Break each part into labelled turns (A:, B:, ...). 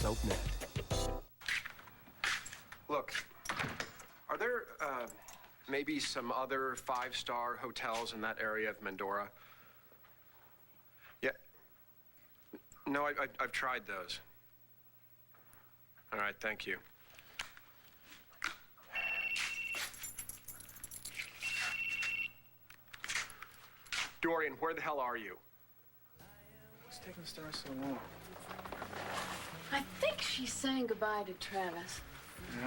A: SoapNet.
B: Look, are there maybe some other five-star hotels in that area of Mendora? Yeah. No, I've tried those. All right, thank you. Dorian, where the hell are you?
C: What's taking Star so long?
D: I think she's saying goodbye to Travis.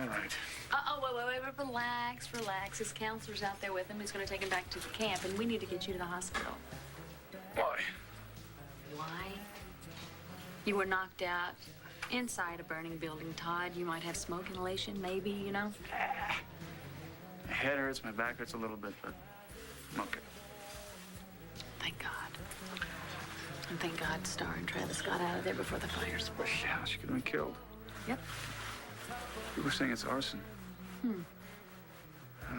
C: All right.
D: Wait, relax. His counselor's out there with him. He's going to take him back to the camp, and we need to get you to the hospital.
C: Why?
D: Why? You were knocked out inside a burning building, Todd. You might have smoke inhalation, maybe, you know?
C: My head hurts, my back hurts a little bit, but I'm okay.
D: Thank God. And thank God Star and Travis got out of there before the fire spread.
C: Yeah, she could have been killed.
D: Yep.
C: People were saying it's arson.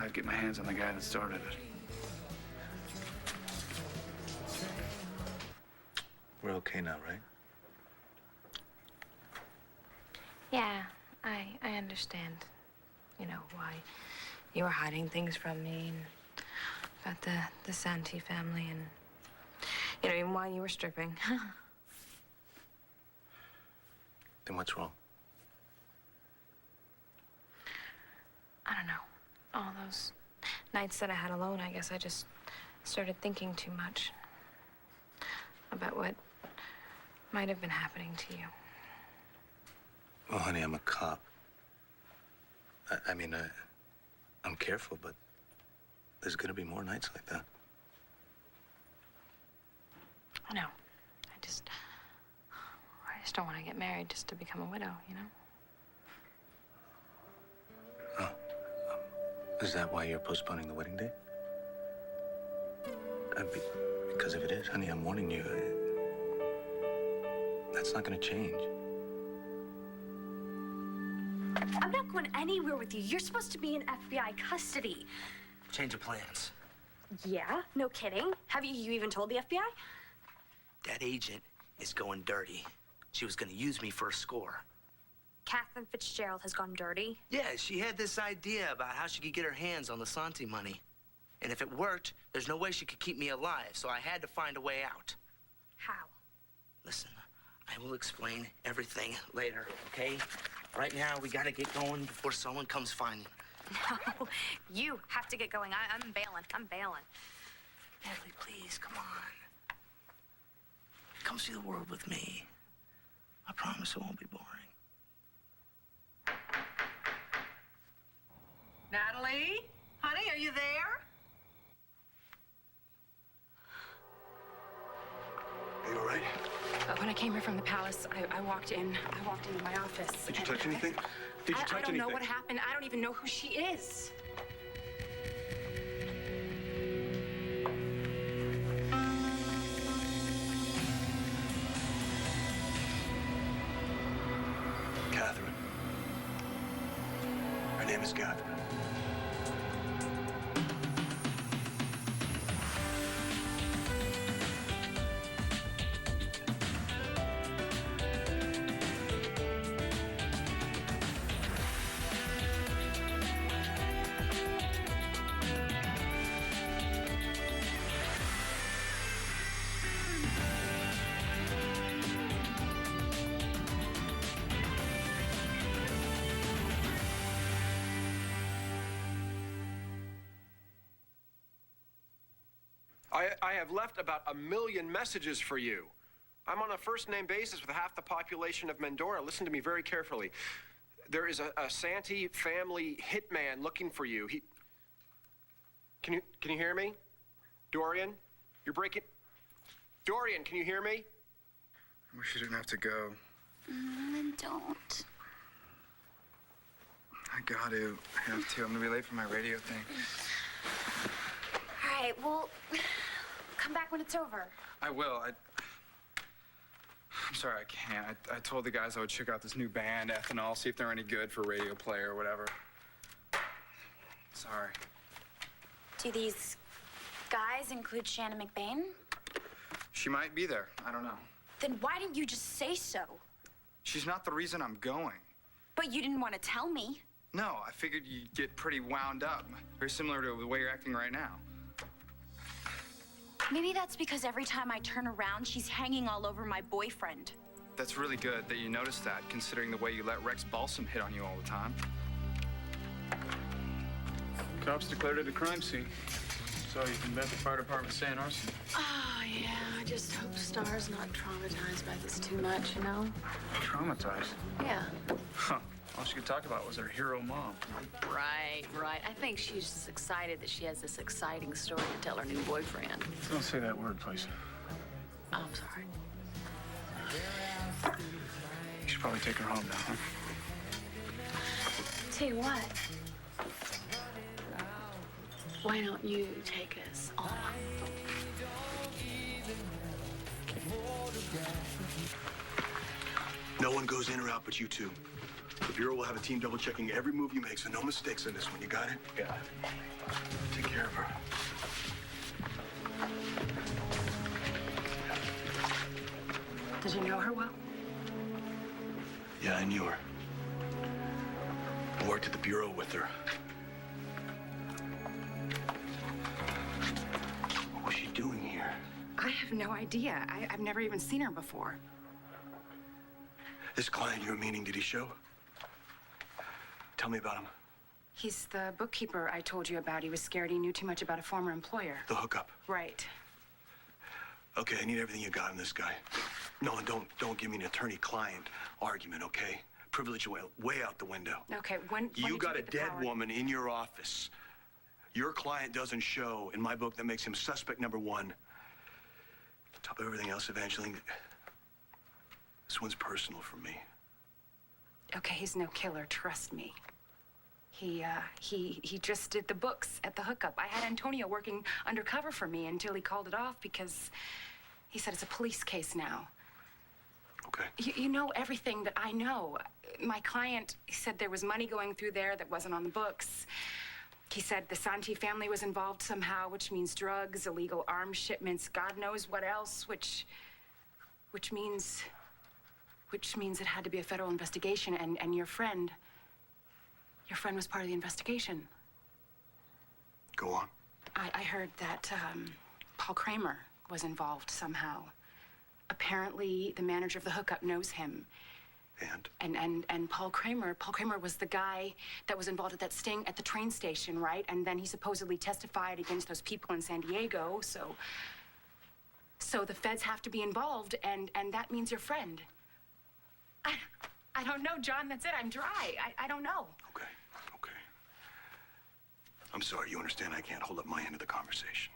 C: I'd get my hands on the guy that started it.
E: We're okay now, right?
F: Yeah, I understand. You know, why you were hiding things from me and about the Santee family and, you know, even why you were stripping.
E: Then what's wrong?
F: I don't know. All those nights that I had alone, I guess I just started thinking too much about what might have been happening to you.
E: Well, honey, I'm a cop. I'm careful, but there's gonna be more nights like that.
F: I know. I just don't want to get married just to become a widow, you know?
E: Is that why you're postponing the wedding date? Because if it is, honey, I'm warning you. That's not gonna change.
G: I'm not going anywhere with you. You're supposed to be in FBI custody.
H: Change of plans.
G: Yeah? No kidding. Have you even told the FBI?
H: That agent is going dirty. She was gonna use me for a score.
G: Catherine Fitzgerald has gone dirty.
H: Yeah, she had this idea about how she could get her hands on the Santee money. And if it worked, there's no way she could keep me alive, so I had to find a way out.
G: How?
H: Listen, I will explain everything later, okay? Right now, we gotta get going before someone comes find me.
G: No, you have to get going. I'm bailing.
H: Natalie, please, come on. Come see the world with me. I promise it won't be boring.
I: Natalie? Honey, are you there?
E: Are you all right?
F: When I came here from the palace, I walked into my office.
E: Did you touch anything? Did you touch anything?
F: I don't know what happened. I don't even know who she is.
E: Catherine. Her name is Catherine.
B: I have left about 1 million messages for you. I'm on a first-name basis with half the population of Mendora. Listen to me very carefully. There is a Santee family hitman looking for you. Can you hear me? Dorian? You're breaking... Dorian, can you hear me?
C: I wish you didn't have to go.
G: Then don't.
C: I got to. I have to. I'm gonna be late for my radio thing.
G: All right, well, come back when it's over.
C: I will. I'm sorry, I can't. I told the guys I would check out this new band, Ethanol, see if they're any good for radio play or whatever. Sorry.
G: Do these guys include Shannon McBain?
C: She might be there. I don't know.
G: Then why didn't you just say so?
C: She's not the reason I'm going.
G: But you didn't want to tell me.
C: No, I figured you'd get pretty wound up. Very similar to the way you're acting right now.
G: Maybe that's because every time I turn around, she's hanging all over my boyfriend.
C: That's really good that you noticed that, considering the way you let Rex Balsam hit on you all the time.
A: Cops declared it a crime scene. So you can bet the fire department's saying arson.
D: Oh, yeah. I just hope Star's not traumatized by this too much, you know?
A: Traumatized?
D: Yeah.
A: Huh. All she could talk about was her hero mom.
D: Right, right. I think she's just excited that she has this exciting story to tell her new boyfriend.
A: Don't say that word, please.
D: Oh, I'm sorry.
A: You should probably take her home now, huh?
D: Tell you what. Why don't you take us on?
E: No one goes in or out but you two. The Bureau will have a team double-checking every move you make, so no mistakes on this one. You got it?
A: Got it.
E: Take care of her.
F: Did you know her well?
E: Yeah, I knew her. I worked at the Bureau with her. What was she doing here?
F: I have no idea. I've never even seen her before.
E: This client you were meaning, did he show? Tell me about him.
F: He's the bookkeeper I told you about. He was scared he knew too much about a former employer.
E: The hookup.
F: Right.
E: Okay, I need everything you got on this guy. No, and don't give me an attorney-client argument, okay? Privilege way out the window.
F: Okay, when
E: You
F: did
E: got a
F: get the
E: dead
F: power?
E: woman in your office. Your client doesn't show. In my book, that makes him suspect number one. On top of everything else, Evangeline, this one's personal for me.
F: Okay, he's no killer, trust me. He just did the books at the hookup. I had Antonio working undercover for me until he called it off because he said it's a police case now.
E: Okay.
F: You know everything that I know. My client said there was money going through there that wasn't on the books. He said the Santi family was involved somehow, which means drugs, illegal arms shipments, God knows what else, which means it had to be a federal investigation, and your friend was part of the investigation.
E: Go on.
F: I heard that Paul Kramer was involved somehow. Apparently, the manager of the hookup knows him. And Paul Kramer was the guy that was involved at that sting at the train station, right? And then he supposedly testified against those people in San Diego, so the feds have to be involved, and that means your friend. I don't know, John, that's it. I'm dry. I don't know.
E: Okay. I'm sorry, you understand I can't hold up my end of the conversation.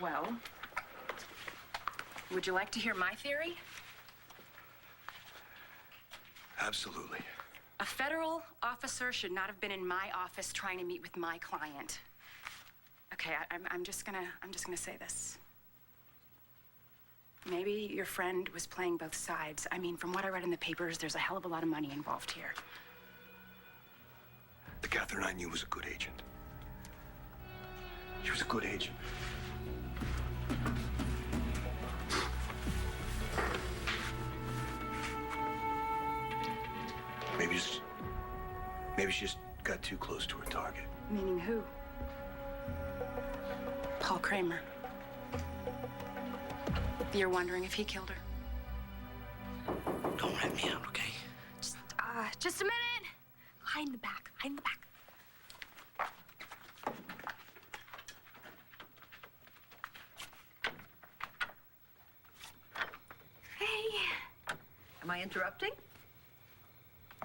F: Well, would you like to hear my theory?
E: Absolutely.
F: A federal officer should not have been in my office trying to meet with my client. Okay, I'm just gonna say this. Maybe your friend was playing both sides. I mean, from what I read in the papers, there's a hell of a lot of money involved here.
E: The Catherine I knew was a good agent. She was a good agent. Maybe she just got too close to her target.
F: Meaning who? Paul Kramer. You're wondering if he killed her?
H: Don't rat me out, okay?
G: Just a minute. Hide in the back. Hide in the back. Hey.
I: Am I interrupting?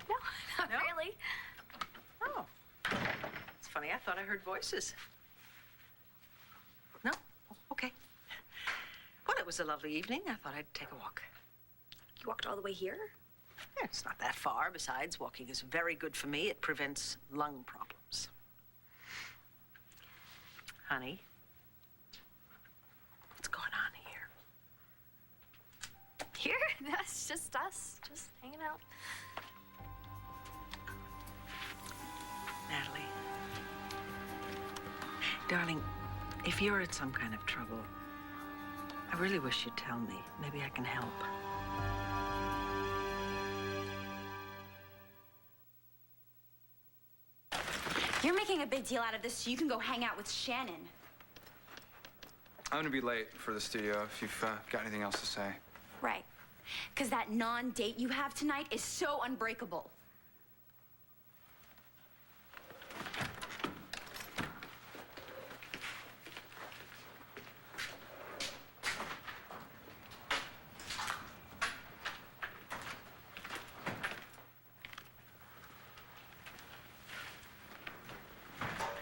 G: No, not
I: No?
G: really.
I: Oh. It's funny, I thought I heard voices. No? Oh, okay. Well, it was a lovely evening. I thought I'd take a walk.
G: You walked all the way here?
I: Yeah, it's not that far. Besides, walking is very good for me. It prevents lung problems. Honey, what's going on here?
G: Here? That's just us. Just hanging out.
I: Natalie. Darling, if you're in some kind of trouble, I really wish you'd tell me. Maybe I can help.
G: You're making a big deal out of this so you can go hang out with Shannon.
C: I'm gonna be late for the studio if you've got anything else to say.
G: Right. Because that non-date you have tonight is so unbreakable.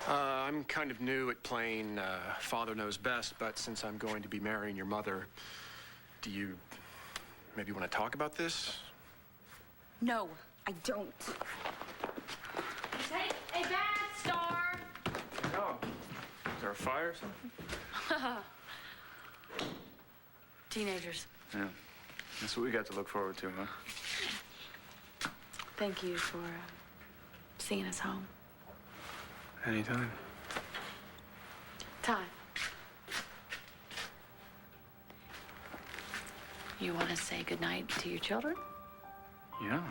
B: I'm kind of new at playing Father Knows Best, but since I'm going to be marrying your mother, do you maybe want to talk about this?
G: No, I don't. Hey, Bad Star!
A: Oh, is there a fire or something?
D: Teenagers.
A: Yeah. That's what we got to look forward to, huh?
D: Thank you for seeing us home.
A: Anytime.
D: Todd. You want to say goodnight to your children?
A: Yeah.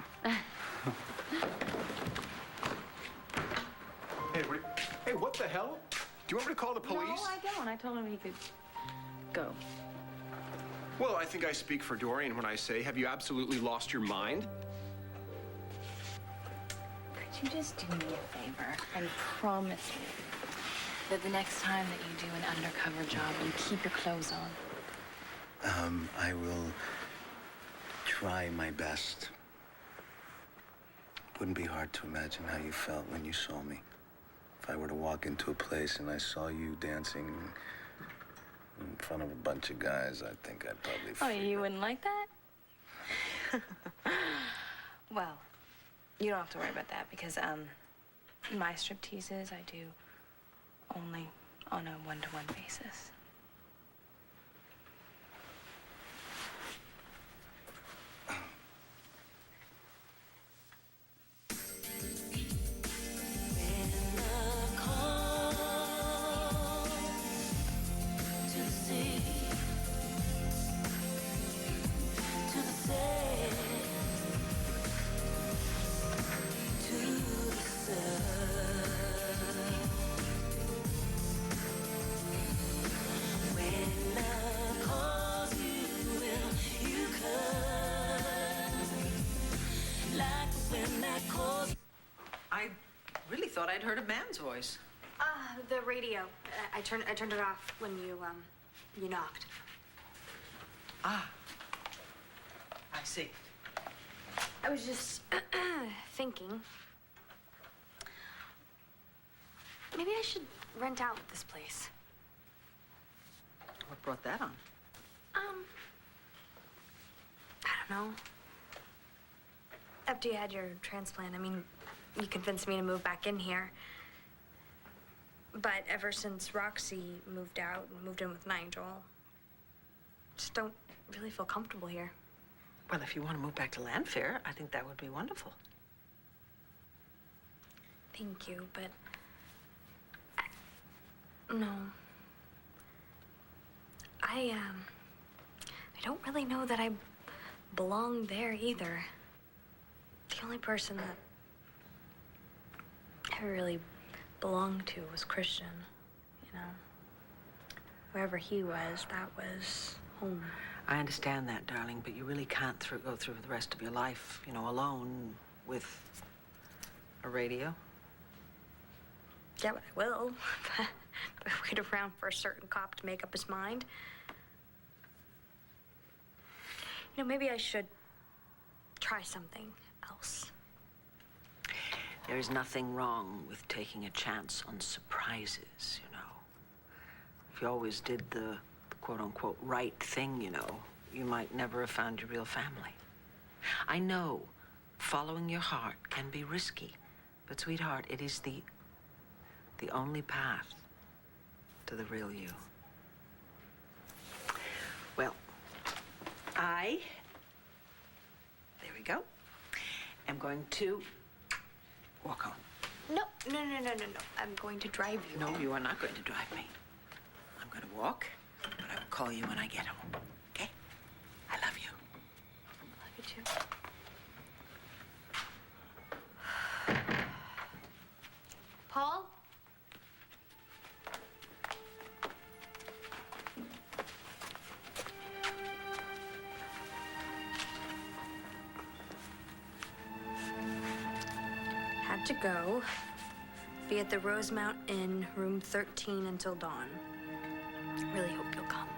B: Hey, what the hell? Do you want me to call the police?
D: No, I don't. I told him he could go.
B: Well, I think I speak for Dorian when I say, have you absolutely lost your mind?
F: Could you just do me a favor and promise me that the next time that you do an undercover job, you keep your clothes on?
E: I will try my best. Wouldn't be hard to imagine how you felt when you saw me. If I were to walk into a place and I saw you dancing in front of a bunch of guys, I think I'd probably
F: Oh,
E: freak
F: you
E: out.
F: wouldn't like that? Well, you don't have to worry about that because my stripteases I do only on a one-to-one basis.
I: I really thought I'd heard a man's voice.
G: The radio. I turned it off when you knocked.
I: Ah. I see.
G: I was just thinking. Maybe I should rent out this place.
I: What brought that on?
G: I don't know. After you had your transplant, I mean, you convinced me to move back in here. But ever since Roxy moved out and moved in with Nigel, just don't really feel comfortable here.
I: Well, if you want to move back to Landfair, I think that would be wonderful.
G: Thank you, but no. I don't really know that I belong there either. The only person that I really belonged to was Christian, you know. Wherever he was, that was home.
I: I understand that, darling, but you really can't go through the rest of your life, you know, alone with a radio.
G: Yeah, but I will. But wait around for a certain cop to make up his mind. You know, maybe I should try something else.
I: There's nothing wrong with taking a chance on surprises, you know. If you always did the quote-unquote right thing, you know, you might never have found your real family. I know following your heart can be risky, but sweetheart, it is the only path to the real you. Well, there we go, am going to walk home.
G: No. I'm going to drive you.
I: No, you are not going to drive me. I'm going to walk, but I will call you when I get home. Okay? I love you.
G: Love you too. Paul? to go. Be at the Rosemount Inn, room 13 until dawn. Really hope you'll come.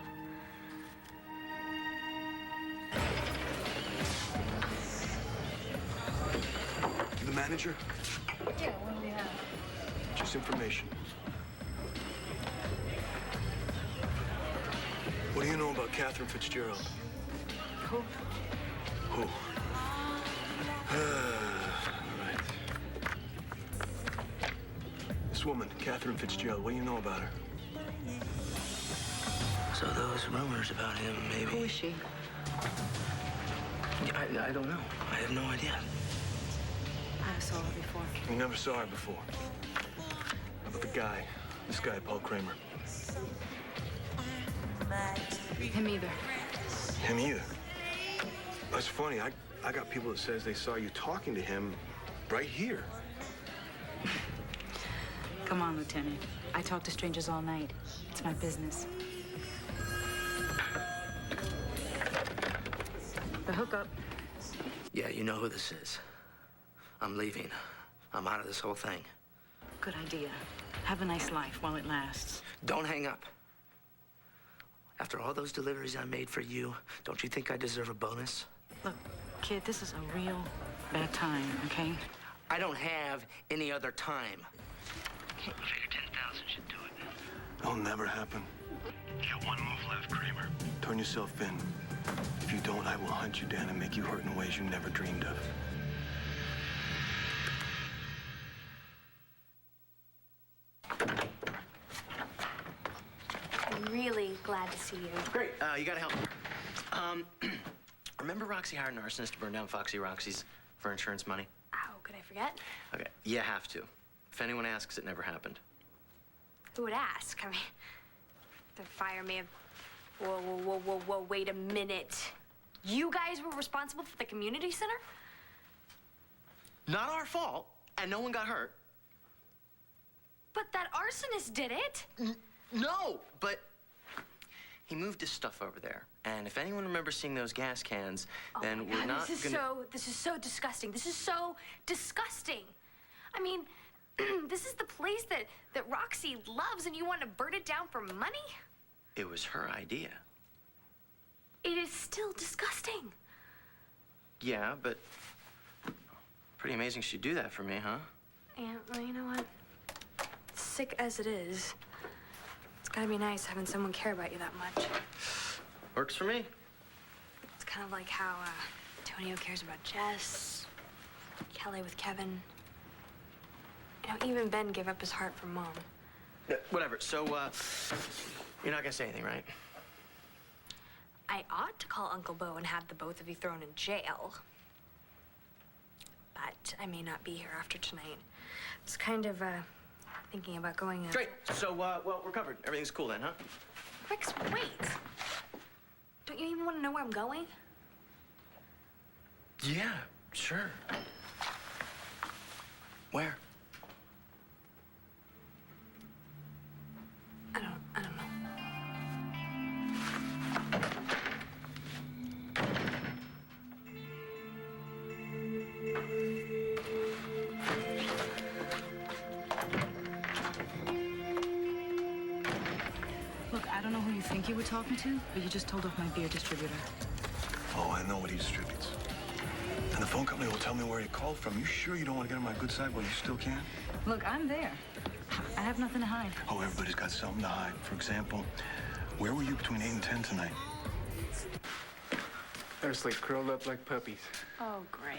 E: You the manager?
D: Yeah, what do we have?
E: Just information. What do you know about Catherine Fitzgerald?
D: Who?
E: Who? Right. This woman, Catherine Fitzgerald, what do you know about her?
H: So those rumors about him, maybe.
D: Who is she?
H: I don't know. I have no idea.
D: I saw her before.
E: You never saw her before. How about the guy? This guy, Paul Kramer.
D: Him either.
E: Him either. That's funny. I got people that says they saw you talking to him right here.
J: Come on, Lieutenant. I talk to strangers all night. It's my business. The hookup.
H: Yeah, you know who this is. I'm leaving. I'm out of this whole thing.
J: Good idea. Have a nice life while it lasts.
H: Don't hang up. After all those deliveries I made for you, don't you think I deserve a bonus?
J: Look, kid, this is a real bad time, okay?
H: I don't have any other time. I figure 10,000 should do it.
E: It'll never happen.
K: You got one move left, Kramer.
E: Turn yourself in. If you don't, I will hunt you down and make you hurt in ways you never dreamed of.
G: I'm really glad to see you.
L: Great. You gotta help me. Remember Roxy hired an arsonist to burn down Foxy Roxy's for insurance money?
G: How could I forget?
L: Okay, you have to. If anyone asks, it never happened.
G: Who would ask? I mean, the fire may have... Whoa, wait a minute. You guys were responsible for the community center?
L: Not our fault, and no one got hurt.
G: But that arsonist did it.
L: No, but he moved his stuff over there. And if anyone remembers seeing those gas cans, then we're not gonna...
G: This is so disgusting. This is so disgusting. I mean, this is the place that Roxy loves, and you want to burn it down for money?
L: It was her idea.
G: It is still disgusting.
L: Yeah, but pretty amazing she'd do that for me, huh?
G: Yeah, well, you know what? Sick as it is, it's gotta be nice having someone care about you that much.
L: Works for me.
G: It's kind of like how Antonio cares about Jess, Kelly with Kevin. You know, even Ben gave up his heart for Mom.
L: Whatever. So, you're not gonna say anything, right?
G: I ought to call Uncle Bo and have the both of you thrown in jail. But I may not be here after tonight. It's kind of, thinking about going...
L: Great. So, well, we're covered. Everything's cool then, huh?
G: Rex, wait. Don't you even want to know where I'm going?
L: Yeah, sure. Where?
G: I don't know.
J: Look, I don't know who you think you were talking to, but you just told off my beer distributor.
E: Oh, I know what he distributes. And the phone company will tell me where he called from. You sure you don't want to get on my good side while you still can?
J: Look, I'm there. I have nothing to hide.
E: Oh, everybody's got something to hide. For example, where were you between 8 and 10 tonight?
C: They're asleep, curled up like puppies.
D: Oh, great.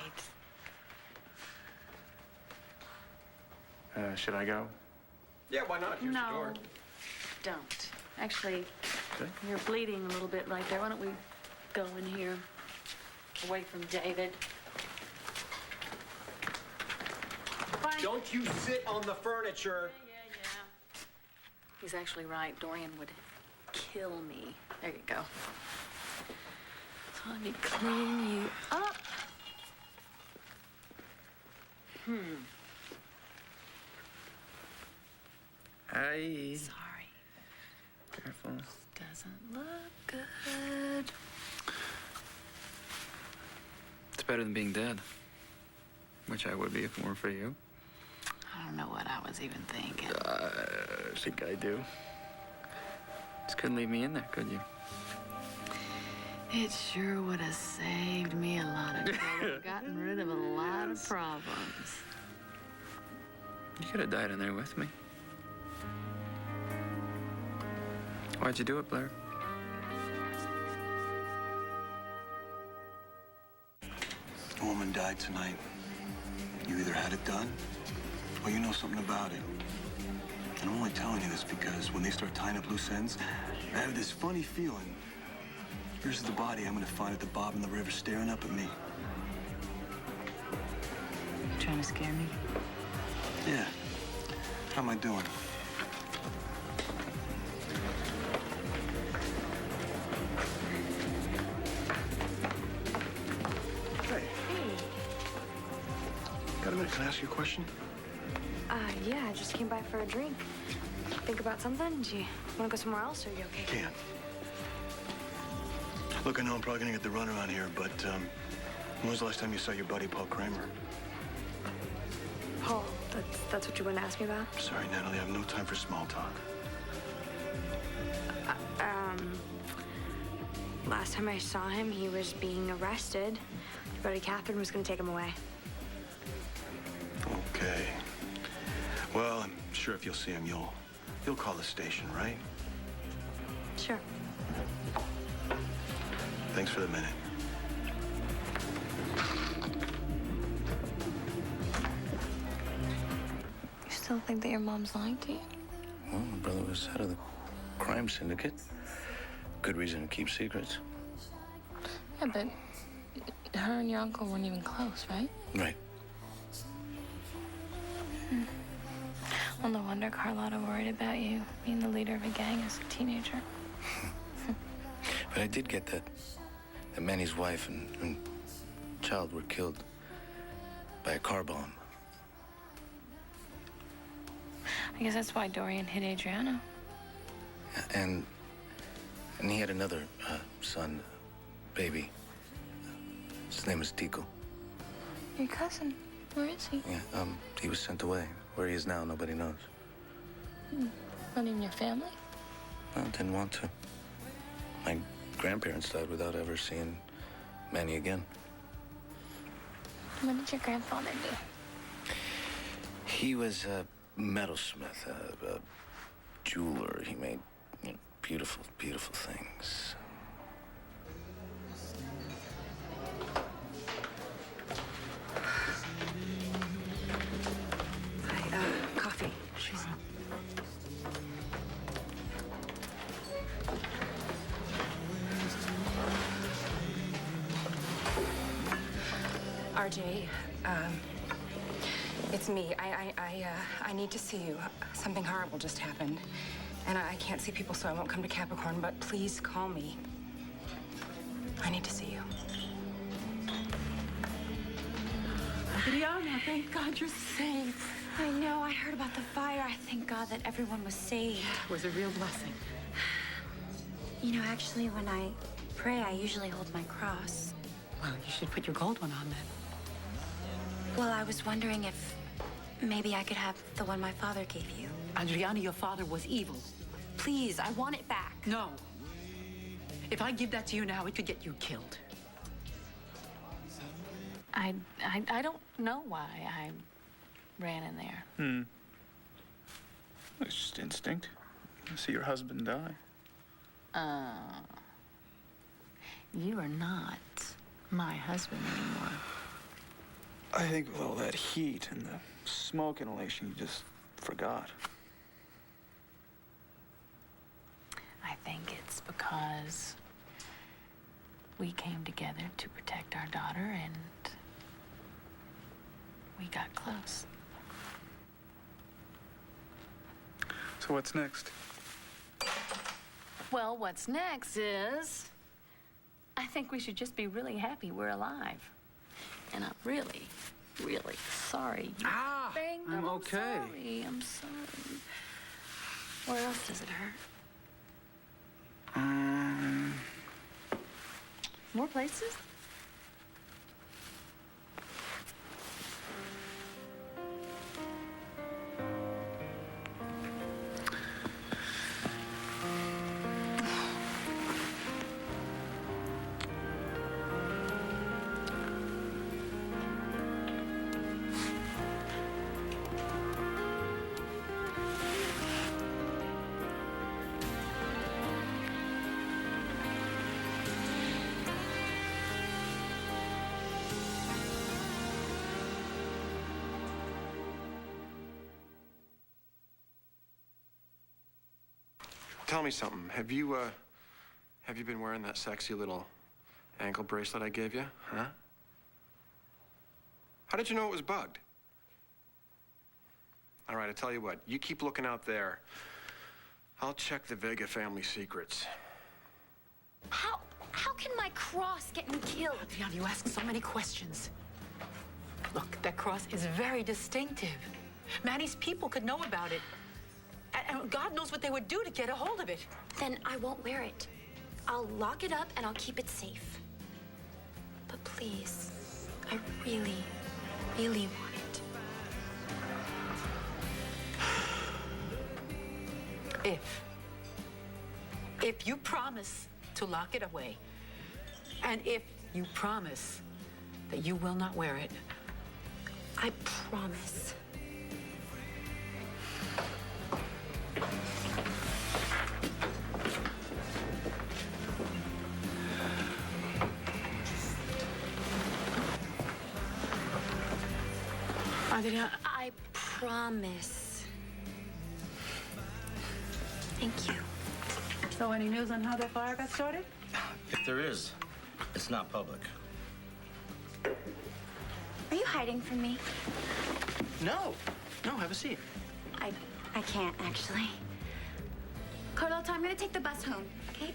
C: Should I go?
B: Yeah, why not? Here's the
D: No,
B: door.
D: don't. Actually,
C: Okay.
D: you're bleeding a little bit right there. Why don't we go in here, away from David? Bye.
B: Don't you sit on the furniture.
D: Yeah. He's actually right. Dorian would kill me. There you go. So let me clean you up.
C: Hi.
D: Sorry.
C: Careful.
D: Doesn't look good.
C: It's better than being dead. Which I would be if it weren't for you.
D: don't know what I was even thinking.
A: I think I do. Just couldn't leave me in there, could you?
D: It sure would have saved me a lot of trouble, gotten rid of a lot of problems.
A: You could have died in there with me. Why'd you do it, Blair?
E: A woman died tonight. You either had it done, or you know something about it. And I'm only telling you this because when they start tying up loose ends, I have this funny feeling. Here's the body I'm gonna find at the bottom of the river staring up at me.
J: You trying to scare me?
E: Yeah. How am I doing? Hey. Got a minute? Can I ask you a question?
G: Yeah, I just came by for a drink. Think about something? Do you want to go somewhere else, or are you okay?
E: Can't. Look, I know I'm probably gonna get the run around here, but when was the last time you saw your buddy Paul Kramer?
G: Paul, that's what you want to ask me about?
E: Sorry, Natalie, I have no time for small talk.
G: Last time I saw him, he was being arrested. Your buddy Catherine was going to take him away.
E: Okay. Well, I'm sure if you'll see him, you'll call the station, right?
G: Sure.
E: Thanks for the minute.
F: You still think that your mom's lying to you?
M: Well, my brother was head of the crime syndicate. Good reason to keep secrets.
F: Yeah, but her and your uncle weren't even close, right?
M: Right.
F: Well, no wonder Carlotta worried about you being the leader of a gang as a teenager.
M: But I did get that Manny's wife and child were killed by a car bomb.
F: I guess that's why Dorian hit Adriana.
M: And he had another son, baby. His name is Tico.
F: Your cousin. Where is he?
M: Yeah, he was sent away. Where he is now, nobody knows.
F: Not even your family?
M: Well, didn't want to. My grandparents died without ever seeing Manny again.
F: What did your grandfather do?
M: He was a metalsmith, a jeweler. He made beautiful, beautiful things.
G: Coffee.
J: RJ, it's me. I need to see you. Something horrible just happened. And I can't see people, so I won't come to Capricorn, but please call me. I need to see you.
D: Adriana, thank God you're safe.
G: I know. I heard about the fire. I thank God that everyone was saved.
D: It was a real blessing.
G: You know, actually, when I pray, I usually hold my cross.
D: Well, you should put your gold one on then.
G: Well, I was wondering if maybe I could have the one my father gave you.
N: Adriana, your father was evil.
G: Please, I want it back.
N: No. If I give that to you now, it could get you killed.
D: I don't know why I ran in there.
A: It's just instinct. You see your husband die.
D: You are not my husband anymore.
A: I think with all that heat and the smoke inhalation, you just forgot.
D: I think it's because we came together to protect our daughter and we got close.
A: So what's next?
D: Well, what's next is I think we should just be really happy we're alive. And I'm really, really sorry.
A: I'm okay.
D: I'm sorry. Where else does it hurt? More places?
B: Tell me something. Have you been wearing that sexy little ankle bracelet I gave you, huh? How did you know it was bugged? All right, I tell you what. You keep looking out there. I'll check the Vega family secrets.
G: How can my cross get me killed?
N: Leon, you ask so many questions. Look, that cross is very distinctive. Manny's people could know about it. And God knows what they would do to get a hold of it.
G: Then I won't wear it. I'll lock it up and I'll keep it safe. But please, I really, really want it.
N: If you promise to lock it away, and if you promise that you will not wear it,
G: I promise.
N: Adriana,
G: I promise. Thank you.
N: so any news on how that fire got started?
K: If there is, it's not public.
G: Are you hiding from me?
L: No. No, have a seat.
G: I can't, actually. Carlota, I'm gonna take the bus home, okay?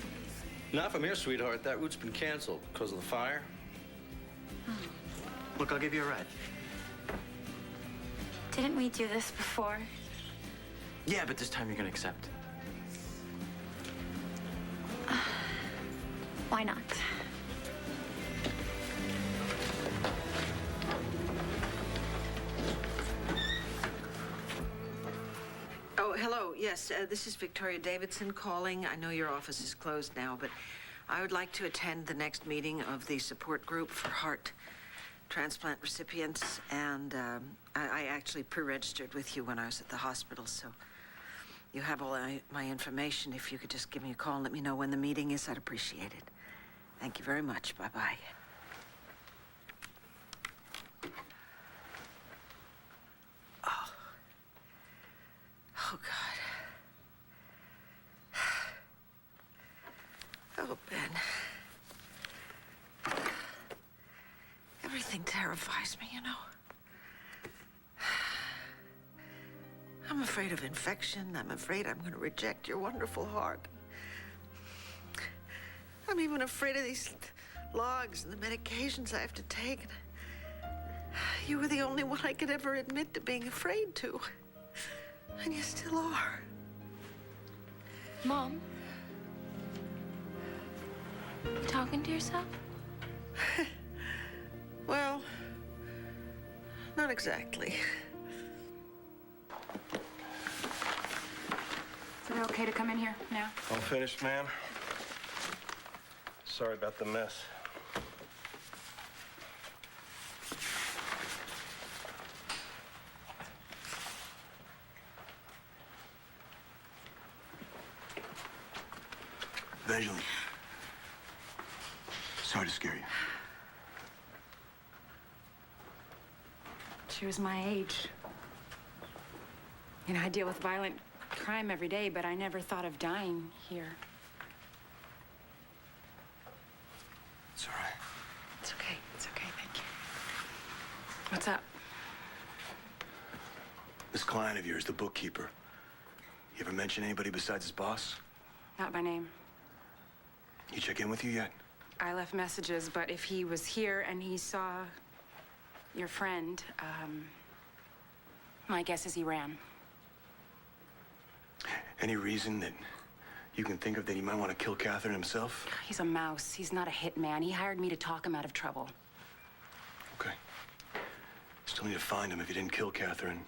K: Not from here, sweetheart. That route's been canceled because of the fire.
L: Look, I'll give you a ride.
G: Didn't we do this before?
L: Yeah, but this time you're gonna accept.
G: Why not?
I: Oh, hello. Yes, this is Victoria Davidson calling. I know your office is closed now, but I would like to attend the next meeting of the support group for heart transplant recipients. And I actually pre-registered with you when I was at the hospital, so you have all my information. If you could just give me a call and let me know when the meeting is, I'd appreciate it. Thank you very much. Bye-bye. Oh, God. Oh, Ben. Everything terrifies me, you know. I'm afraid of infection. I'm afraid I'm going to reject your wonderful heart. I'm even afraid of these logs and the medications I have to take. You were the only one I could ever admit to being afraid to. And you still are.
G: Mom? You talking to yourself?
I: Well, not exactly.
J: Is it okay to come in here now?
K: All finished, ma'am? Sorry about the mess.
E: Evangeline. Sorry to scare you.
J: She was my age. You know, I deal with violent crime every day, but I never thought of dying here.
E: It's all right.
J: It's okay. It's okay. Thank you. What's up?
E: This client of yours, the bookkeeper, you ever mention anybody besides his boss?
J: Not by name.
E: You check in with you yet?
J: I left messages, but if he was here and he saw your friend, my guess is he ran.
E: Any reason that you can think of that he might want to kill Catherine himself?
J: He's a mouse. He's not a hitman. He hired me to talk him out of trouble.
E: Okay. Still need to find him. If you didn't kill Catherine,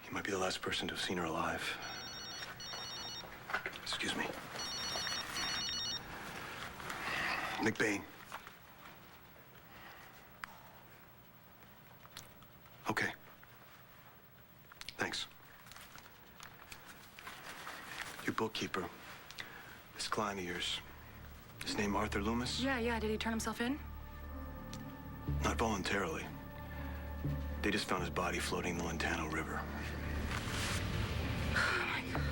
E: he might be the last person to have seen her alive. Excuse me. McBain. Okay. Thanks. Your bookkeeper, this client of yours, his name Arthur Loomis?
J: Yeah. Did he turn himself in?
E: Not voluntarily. They just found his body floating in the Lantano River.
J: Oh, my God.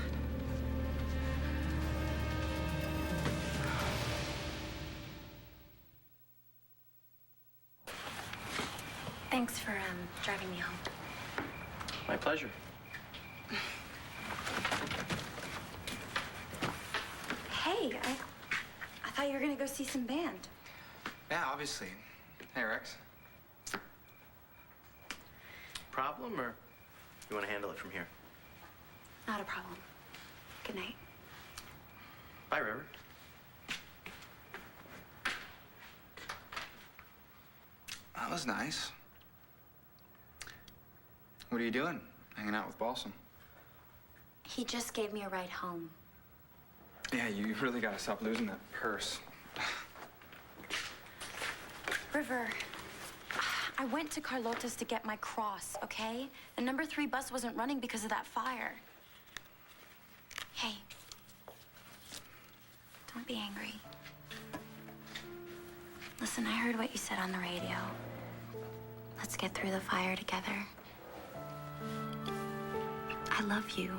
G: Thanks for driving me home.
L: My pleasure.
G: Hey, I thought you were gonna go see some band.
C: Yeah, obviously. Hey, Rex.
L: Problem, or you want to handle it from here?
G: Not a problem. Good night.
L: Bye, River.
C: That was nice. What are you doing? Hanging out with Balsam?
G: He just gave me a ride home.
C: Yeah, you really gotta stop losing that purse.
G: River, I went to Carlota's to get my cross, okay? The number 3 bus wasn't running because of that fire. Hey, don't be angry. Listen, I heard what you said on the radio. Let's get through the fire together. I love you.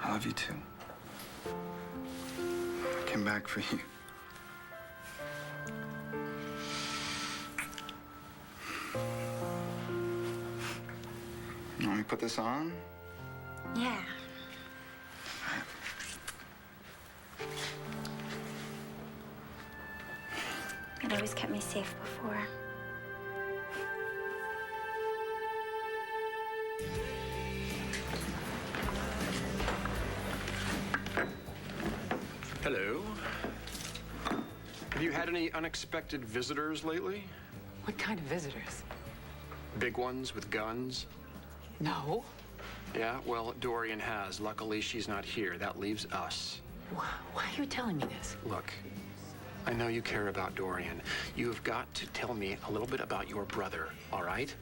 C: I love you too. I came back for you. You want me to put this on?
G: Yeah. It always kept me safe before.
B: Hello. Have you had any unexpected visitors lately?
N: What kind of visitors?
B: Big ones with guns?
N: No.
B: Yeah, well, Dorian has. Luckily, she's not here. That leaves us.
N: Why are you telling me this?
B: Look, I know you care about Dorian. You've got to tell me a little bit about your brother, all right?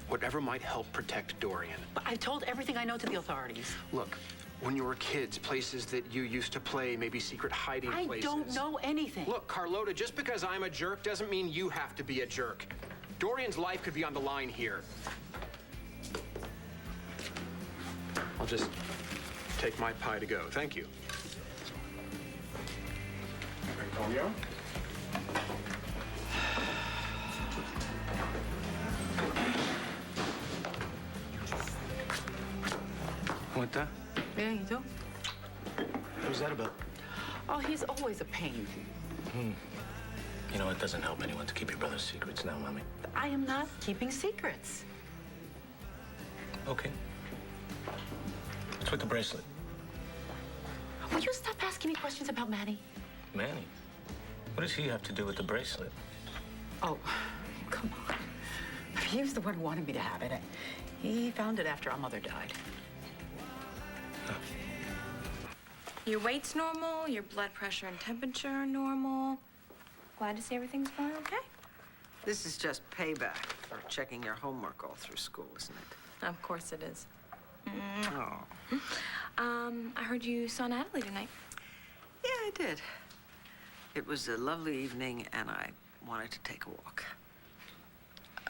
B: Whatever might help protect Dorian.
N: But I've told everything I know to the authorities.
B: Look, when you were kids, places that you used to play, maybe secret hiding places.
N: I don't know anything.
B: Look, Carlota, just because I'm a jerk doesn't mean you have to be a jerk. Dorian's life could be on the line here. I'll just take my pie to go. Thank you. Antonio?
M: What the?
N: Yeah, you do?
M: What's that about?
N: Oh, he's always a pain.
M: You know, it doesn't help anyone to keep your brother's secrets now, Mommy.
N: I am not keeping secrets.
M: Okay. What's with the bracelet?
N: Will you stop asking me questions about Manny?
M: Manny? What does he have to do with the bracelet?
N: Oh, come on. He was the one who wanted me to have it. He found it after our mother died.
F: Your weight's normal, your blood pressure and temperature are normal. Glad to see everything's going okay.
I: This is just payback for checking your homework all through school, isn't it?
F: Of course it is.
I: Oh.
F: I heard you saw Natalie tonight.
I: Yeah, I did. It was a lovely evening, and I wanted to take a walk.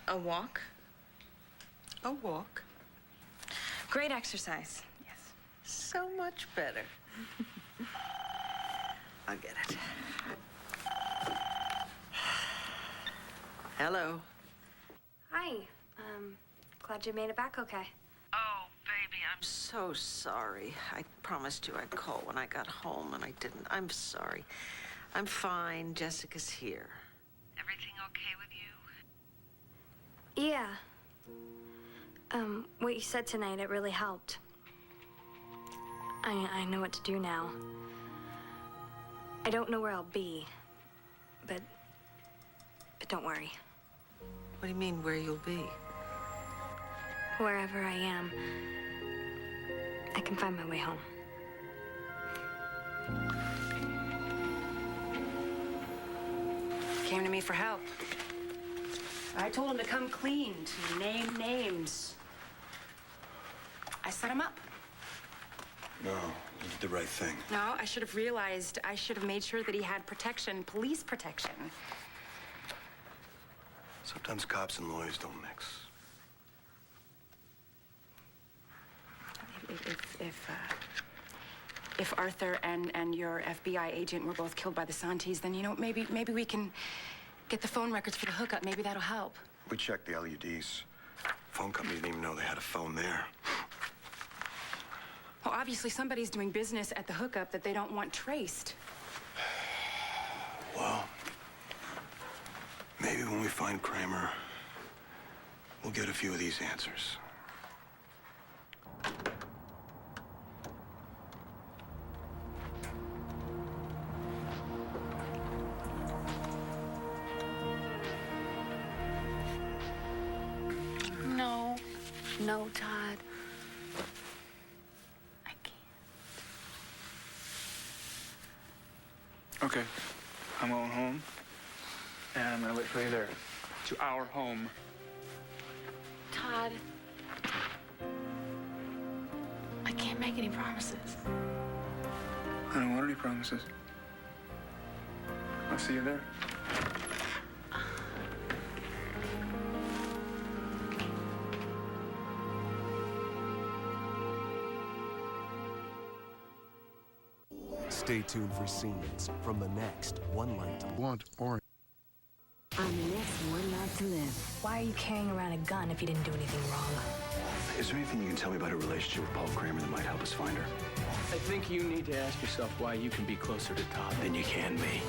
F: A walk?
I: A walk?
F: Great exercise. Yes.
I: So much better. I'll get it. Hello.
G: Hi. Glad you made it back okay.
I: Oh, baby, I'm so sorry. I promised you I'd call when I got home, and I didn't. I'm sorry. I'm fine. Jessica's here. Everything okay with you?
G: Yeah. What you said tonight, it really helped. I know what to do now. I don't know where I'll be, but don't worry.
I: What do you mean, where you'll be?
G: Wherever I am, I can find my way home.
J: Came to me for help. I told him to come clean, to name names. I set him up.
E: No, you did the right thing.
J: No, I should have realized. I should have made sure that he had protection, police protection.
E: Sometimes cops and lawyers don't mix.
J: If Arthur and your FBI agent were both killed by the Santis, then, you know, maybe we can Get the phone records for the hookup. Maybe that'll help.
E: We checked the LUDs. Phone company didn't even know they had a phone there.
J: Well, obviously somebody's doing business at the hookup that they don't want traced.
E: Well, maybe when we find Kramer, we'll get a few of these answers.
D: No. No, Todd. I can't.
C: Okay. I'm going home, and I'm gonna wait for you there. To our home.
D: Todd. I can't make any promises.
C: I don't want any promises. I'll see you there.
O: Stay tuned for scenes from the next One Life to Want or
P: On the next One Life to Live.
G: Why are you carrying around a gun if you didn't do anything wrong?
E: Is there anything you can tell me about her relationship with Paul Kramer that might help us find her?
Q: I think you need to ask yourself why you can be closer to Todd than you can me.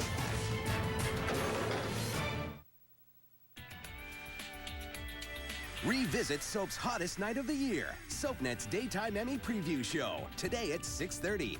R: Revisit soap's hottest night of the year, SoapNet's Daytime Emmy Preview Show, today at 6:30.